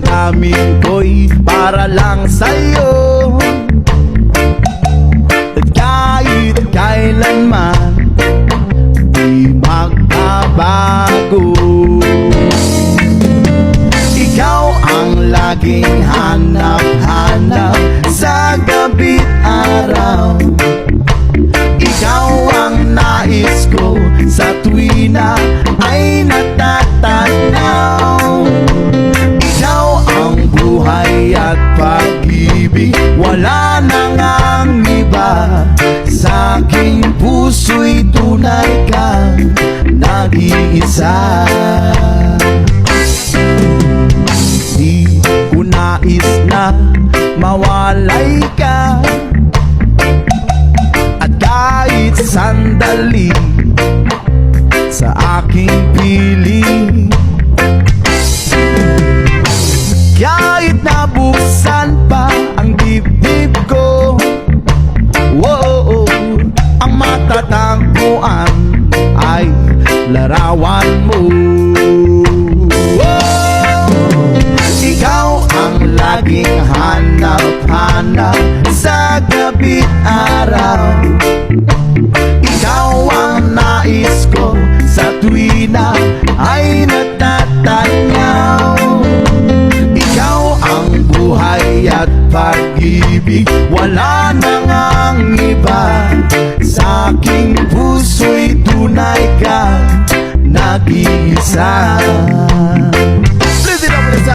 damdamin ko'y para lang sa'yo. At kahit kailanman di magbabago, ikaw ang laging hanap-hanap sa gabi't araw. Ikaw ang nais ko sa tuwina ay natatanaw. Ikaw ang buhay at pag-ibig, wala nang ang iba. Sa aking puso'y tunay kang nag-iisa. Di ko nais na mawalay ka, at kahit sandali sa aking piling. Kahit nabuksan pa ang dibdib ko, whoa, ang matatagpuan ay larawan mo. Ikaw ang laging hanap-hanap sa gabi't araw. Ikaw ang nais ko sa tuwina ay natatanaw. Ikaw ang buhay at pag-ibig, wala nang ang iba. Sa aking puso'y tunay kang nag-iisa.